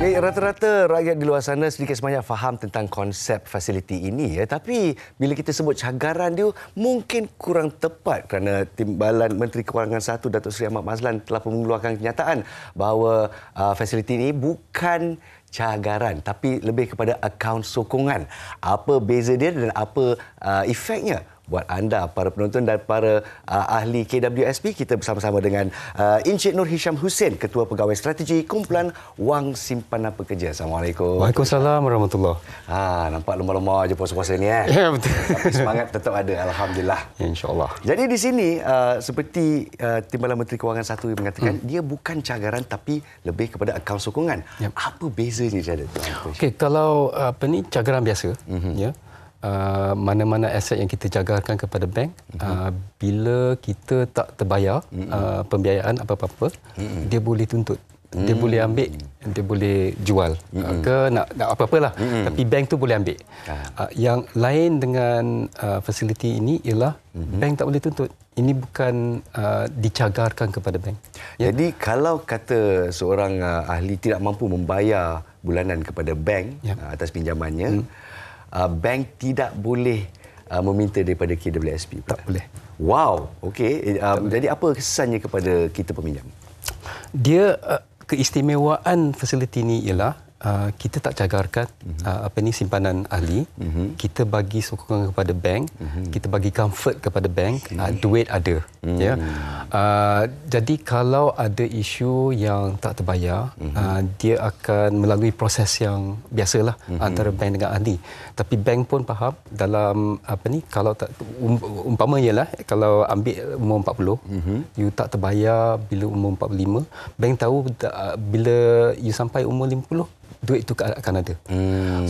Ya, rata-rata rakyat di luar sana sedikit sebanyak faham tentang konsep fasiliti ini. Tapi bila kita sebut cagaran dia mungkin kurang tepat kerana Timbalan Menteri Kewangan 1 Datuk Seri Ahmad Mazlan telah mengeluarkan kenyataan bahawa fasiliti ini bukan cagaran tapi lebih kepada akaun sokongan. Apa beza dia dan apa efeknya buat anda, para penonton dan para ahli KWSP? Kita bersama-sama dengan Encik Nur Hisham Hussein, Ketua Pegawai Strategi Kumpulan Wang Simpanan Pekerja. Assalamualaikum. Waalaikumsalam warahmatullahi. Nampak lemah-lemah je puasa-puasa ni. Ya, betul. Tapi semangat tetap ada, alhamdulillah. Ya, InsyaAllah. Jadi di sini seperti Timbalan Menteri Kewangan 1 mengatakan, dia bukan cagaran tapi lebih kepada akaun sokongan. Yep. Apa bezanya dia? Okey, kalau cagaran biasa, ya. Mana-mana aset yang kita jagarkan kepada bank, bila kita tak terbayar pembiayaan apa-apa, dia boleh tuntut. Dia boleh ambil, dia boleh jual ke nak apa-apalah. Tapi bank tu boleh ambil. Yang lain dengan fasiliti ini ialah bank tak boleh tuntut. Ini bukan dicagarkan kepada bank. Ya? Jadi kalau kata seorang ahli tidak mampu membayar bulanan kepada bank atas pinjamannya, bank tidak boleh meminta daripada KWSP. Tak boleh. Wow, okey. Jadi apa kesannya kepada kita peminjam? Dia keistimewaan fasiliti ini ialah kita tak cagarkan simpanan ahli, kita bagi sokongan kepada bank, kita bagi comfort kepada bank, duit ada. Ya. Jadi kalau ada isu yang tak terbayar, dia akan melalui proses yang biasalah antara bank dengan ahli. Tapi bank pun faham dalam kalau tak umpamanya lah, kalau ambil umur 40, you tak terbayar bila umur 45, bank tahu bila you sampai umur 50, duit itu akan ada.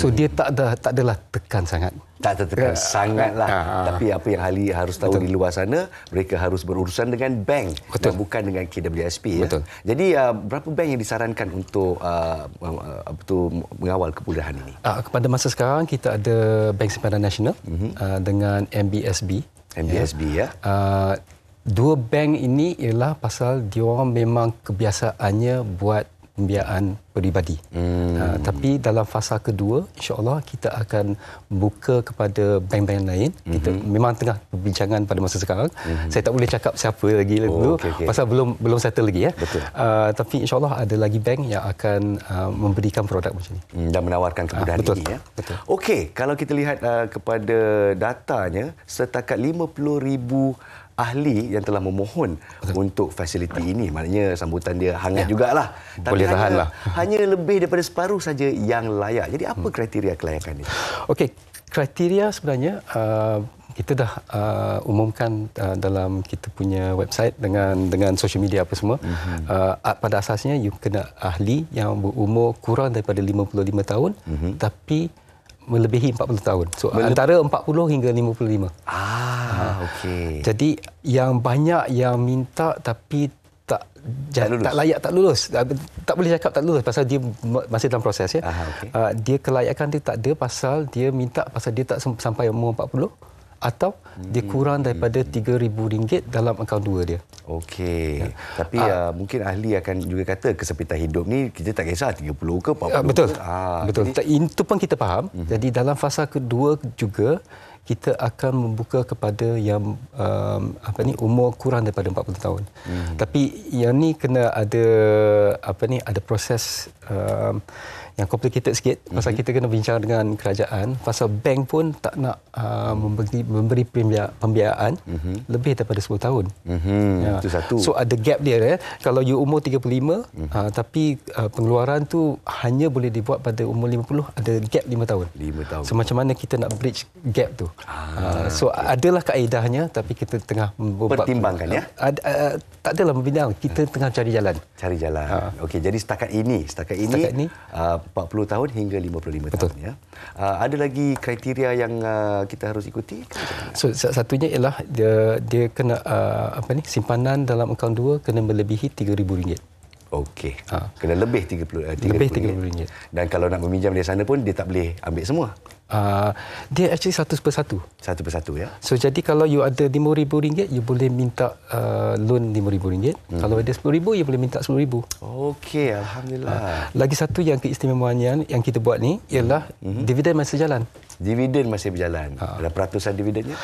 So dia tak adalah tekan sangat. Tak tertekan sangatlah. Tapi apa yang ahli harus tahu di luar sana, mereka harus berurusan dengan bank dan bukan dengan KWSP. Betul. Jadi berapa bank yang disarankan untuk mengawal kemudahan ini? Kepada masa sekarang kita ada Bank Simpanan Nasional dengan MBSB. MBSB ya. Dua bank ini ialah pasal diorang memang kebiasaannya buat pembiayaan peribadi. Tapi dalam fasa kedua, insya-Allah kita akan buka kepada bank-bank lain. Kita memang tengah perbincangan pada masa sekarang. Saya tak boleh cakap siapa lagi dulu pasal belum settle lagi ya. Tapi insya-Allah ada lagi bank yang akan memberikan produk macam ni dan menawarkan kemudahan ini ya. Betul. Okey, kalau kita lihat kepada datanya, setakat 50,000 ahli yang telah memohon untuk fasiliti ini. Maknanya sambutan dia hangat jugalah. Boleh tahanlah. Hanya lebih daripada separuh saja yang layak. Jadi apa kriteria kelayakan ini? Okey, kriteria sebenarnya kita dah umumkan dalam kita punya website dengan social media apa semua. Pada asasnya you kena ahli yang berumur kurang daripada 55 tahun tapi melebihi 40 tahun. So antara 40 hingga 55. Okey. Jadi yang banyak yang minta tapi tak layak, tak lulus. Tak boleh cakap tak lulus pasal dia masih dalam proses ya. Dia kelayakan dia tak ada pasal dia minta pasal dia tak sampai umur 40 atau dia kurang daripada RM3,000 dalam akaun dua dia. Okey. Tapi mungkin ahli akan juga kata kesempitan hidup ni kita tak kisah 30 ke 40 betul. ke. Betul. Itu pun kita faham. Jadi dalam fasa kedua juga kita akan membuka kepada yang umur kurang daripada 40 tahun. Tapi yang ni kena ada ada proses yang complicated sikit pasal kita kena bincang dengan kerajaan pasal bank pun tak nak memberi pembiayaan lebih daripada 10 tahun. Itu satu. So ada gap dia kalau you umur 35 tapi pengeluaran tu hanya boleh dibuat pada umur 50, ada gap 5 tahun. 5 tahun. So macam mana kita nak bridge gap tu? So adalah kaedahnya tapi kita tengah pertimbangkan ya. Tak adalah membincang, kita tengah cari jalan. Okey, jadi setakat ini 40 tahun hingga 55 tahun ya. Ada lagi kriteria yang kita harus ikuti? So satunya ialah dia kena simpanan dalam akaun dua kena melebihi RM3,000. Okey. Kena lebih 30 Lebih RM30. RM30. Dan kalau nak meminjam dari sana pun dia tak boleh ambil semua. Dia actually satu persatu. Satu persatu ya. So jadi kalau you ada RM5,000, you boleh minta loan RM5,000. Kalau ada RM10,000, you boleh minta RM10,000. Okey, alhamdulillah. Lagi satu yang keistimewaan yang kita buat ni ialah dividen masih jalan. Dividen masih berjalan. Ada peratusan dividennya?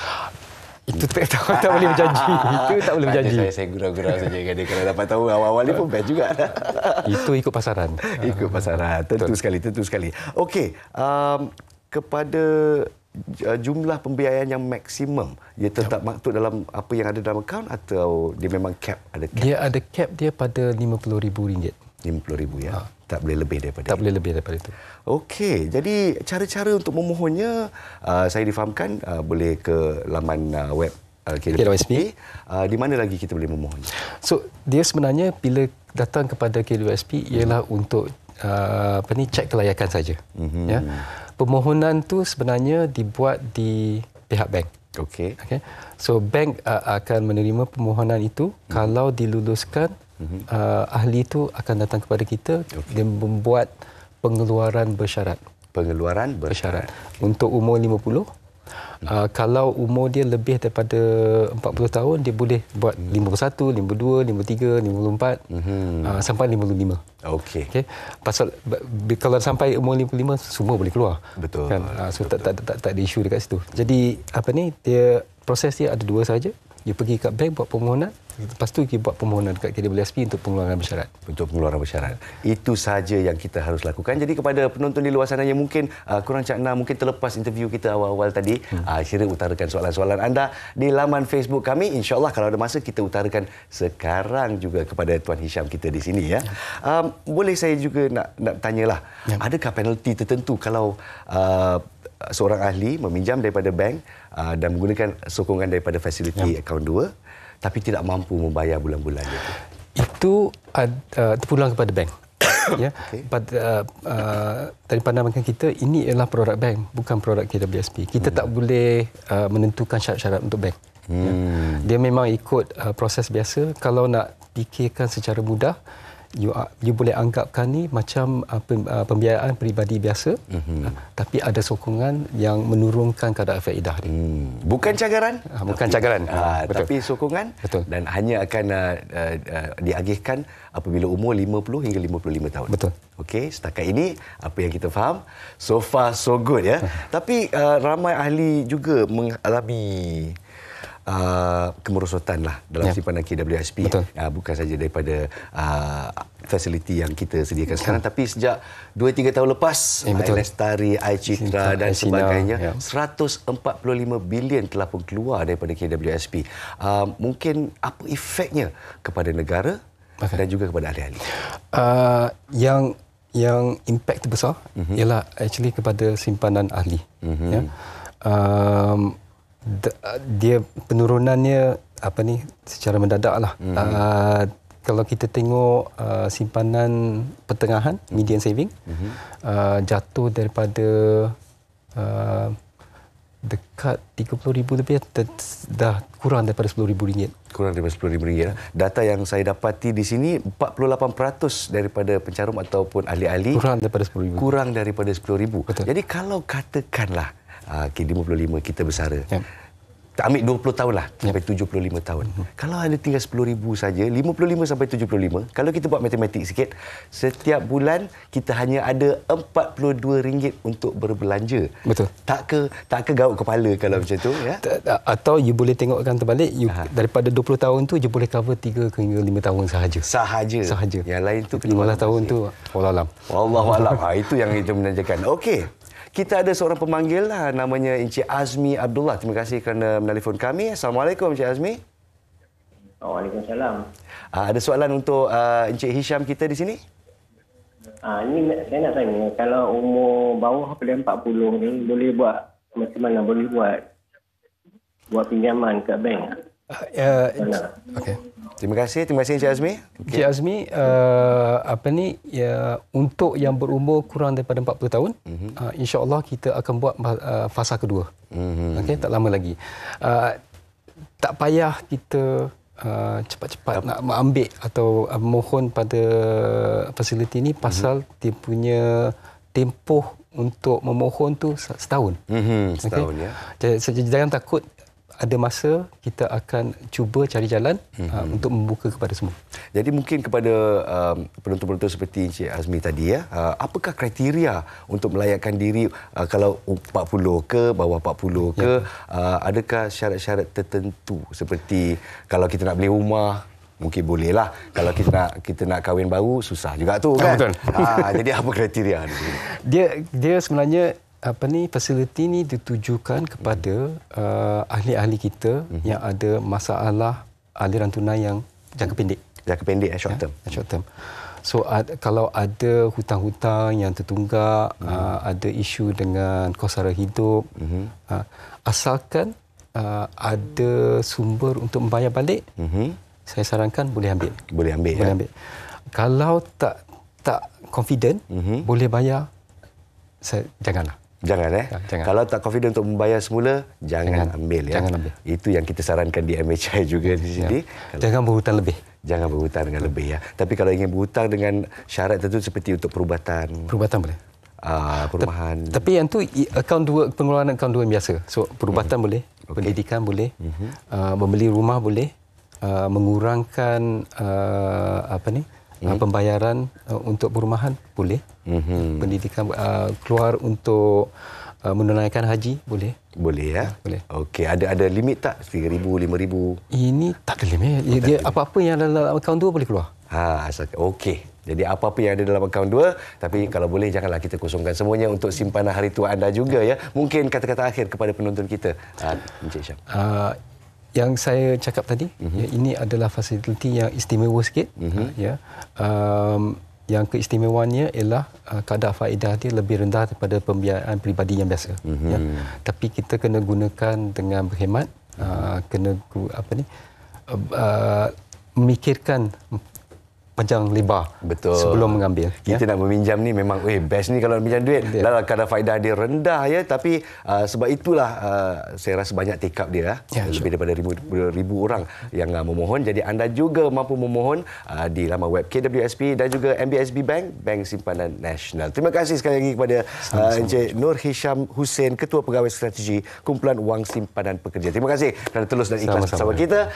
Itu tak boleh berjanji. Itu tak boleh berjanji. Saya gurau-gurau saja kan dia. Kalau dapat tahu awal-awal ni pun best juga. Itu ikut pasaran. Ikut pasaran. Tentu sekali. Okey, kepada jumlah pembiayaan yang maksimum, ia tetap maktub dalam apa yang ada dalam akaun atau dia memang cap? Ada cap? Dia ada cap dia pada RM50,000. RM50,000 ya. Tak boleh lebih daripada Tak boleh lebih daripada itu. Okey, jadi cara-cara untuk memohonnya saya difahamkan boleh ke laman web KWSP. Di mana lagi kita boleh memohon? So, dia sebenarnya bila datang kepada KWSP ialah untuk cek kelayakan saja. Ya. Permohonan tu sebenarnya dibuat di pihak bank. Okey. Okay. So bank akan menerima permohonan itu. Kalau diluluskan, ahli itu akan datang kepada kita dan membuat pengeluaran bersyarat. Pengeluaran bersyarat. Untuk umur 50. Kalau umur dia lebih daripada 40 tahun, dia boleh buat 51, 52, 53, 54, sampai 55. Okey. Okay. Pasal kalau sampai umur 55 semua boleh keluar. Betul. Kan? So tak ada isu dekat situ. Jadi dia proses dia ada dua saja. You pergi kat bank buat permohonan, lepas tu you buat permohonan dekat KWSP untuk pengeluaran bersyarat. Untuk pengeluaran bersyarat. Itu saja yang kita harus lakukan. Jadi kepada penonton di luar sana yang mungkin kurang cakna, mungkin terlepas interview kita awal-awal tadi, sila utarakan soalan-soalan anda di laman Facebook kami. InsyaAllah kalau ada masa kita utarakan sekarang juga kepada Tuan Hisham kita di sini ya. Boleh saya juga nak tanyalah, adakah penalti tertentu kalau seorang ahli meminjam daripada bank dan menggunakan sokongan daripada fasiliti akaun 2 tapi tidak mampu membayar bulan-bulan itu? Itu terpulang kepada bank. Ya. Okay. Dari pandangan kita, ini ialah produk bank, bukan produk KWSP. Kita tak boleh menentukan syarat-syarat untuk bank. Ya. Dia memang ikut proses biasa. Kalau nak fikirkan secara mudah, you boleh anggapkan ni macam pembiayaan peribadi biasa, tapi ada sokongan yang menurunkan kadar faedah dia. Bukan cagaran? Bukan cagaran. Tapi sokongan. Betul. Dan hanya akan diagihkan apabila umur 50 hingga 55 tahun. Betul. Okey, setakat ini apa yang kita faham, so far so good ya. Tapi ramai ahli juga mengalami kemerosotan lah dalam simpanan KWSP. Bukan saja daripada fasiliti yang kita sediakan sekarang, tapi sejak 2-3 tahun lepas, Lestari, iCitra dan sebagainya, 145 bilion telah pun keluar daripada KWSP. Mungkin apa efeknya kepada negara dan juga kepada ahli-ahli? Yang impact terbesar ialah actually kepada simpanan ahli. Ya. Dia penurunannya secara mendadak lah. Kalau kita tengok simpanan pertengahan, median saving, jatuh daripada dekat RM30,000 lebih, dah kurang daripada RM10,000. Kurang daripada RM10,000. Data yang saya dapati di sini, 48% daripada pencarum ataupun ahli-ahli kurang daripada RM10,000. Kurang daripada RM10,000. Jadi kalau katakanlah 55 kita bersara, ambil 20 tahun lah sampai 75 tahun. Kalau ada tinggal RM10,000 saja, 55 sampai 75, kalau kita buat matematik sikit, setiap bulan kita hanya ada RM42 untuk berbelanja. Betul. Tak ke gaut kepala kalau macam tu ya? Atau you boleh tengokkan terbalik, daripada 20 tahun tu you boleh cover 3 hingga 5 tahun sahaja. Sahaja. Yang lain tu 15 tahun tu wallahualam. Wallahualam. Itu yang kita menanyakan. Okey. Kita ada seorang pemanggil lah, namanya Encik Azmi Abdullah. Terima kasih kerana menelefon kami. Assalamualaikum Encik Azmi. Waalaikumsalam. Ada soalan untuk Encik Hisham kita di sini? Ini saya nak tanya, kalau umur bawah daripada 40 ni boleh buat macam mana? Boleh buat pinjaman kat bank? Okey. Terima kasih Encik Azmi. Encik Azmi, untuk yang berumur kurang daripada 40 tahun, insya-Allah kita akan buat fasa kedua. Okey, tak lama lagi. Tak payah kita cepat-cepat nak mengambil atau mohon pada fasiliti ini pasal dia punya tempoh untuk memohon tu setahun. Setahun, ya. Jadi jangan takut, ada masa kita akan cuba cari jalan untuk membuka kepada semua. Jadi mungkin kepada penonton-penonton seperti Encik Azmi tadi, apakah kriteria untuk melayakkan diri kalau 40 ke, bawah 40 ke, adakah syarat-syarat tertentu seperti kalau kita nak beli rumah, mungkin boleh lah. Kalau kita nak kahwin baru, susah juga tu kan. Betul. Jadi apa kriteria ni? Dia sebenarnya fasiliti ni ditujukan kepada ahli-ahli kita yang ada masalah aliran tunai yang jangka pendek. Jangka pendek, short term. Short term. So kalau ada hutang-hutang yang tertunggak, ada isu dengan kos sara hidup, asalkan ada sumber untuk membayar balik, saya sarankan boleh ambil. Boleh ambil. Kalau tak confident, boleh bayar, janganlah. Jangan Jangan. Kalau tak confident untuk membayar semula, jangan ambil ya. Jangan ambil. Itu yang kita sarankan di MHI juga di sini. Jangan berhutang lebih. Jangan berhutang dengan lebih ya. Tapi kalau ingin berhutang dengan syarat tertentu seperti untuk perubatan boleh. Perumahan. Tapi yang tu akaun dua, pengeluaran akaun dua yang biasa. So perubatan boleh, pendidikan boleh, membeli rumah boleh, mengurangkan pembayaran untuk perumahan boleh, pendidikan keluar untuk menunaikan haji boleh. Boleh ya. Boleh. Okey, ada limit tak? 3,000, 5,000? Ini tak ada limit. Dia apa-apa yang ada dalam akaun dua boleh keluar. Okey. Jadi apa-apa yang ada dalam akaun dua, tapi kalau boleh janganlah kita kosongkan semuanya untuk simpanan hari tua anda juga ya. Mungkin kata-kata akhir kepada penonton kita, Encik Syam. Yang saya cakap tadi, ini adalah fasiliti yang istimewa sikit. Yang keistimewaannya ialah kadar faedah dia lebih rendah daripada pembiayaan peribadi yang biasa. Tapi kita kena gunakan dengan berhemat, kena memikirkan panjang lebar. Betul. Sebelum mengambil. Kita nak meminjam ni memang best ni kalau meminjam duit. Dalam kadar faedah dia rendah ya, tapi sebab itulah saya rasa banyak take up dia. Lebih daripada ribu orang yang memohon. Jadi anda juga mampu memohon di laman web KWSP dan juga MBSB Bank, Bank Simpanan Nasional. Terima kasih sekali lagi kepada Encik Nur Hisham Hussein, Ketua Pegawai Strategi Kumpulan Wang Simpanan Pekerja. Terima kasih kerana terus dan ikhlas bersama kita.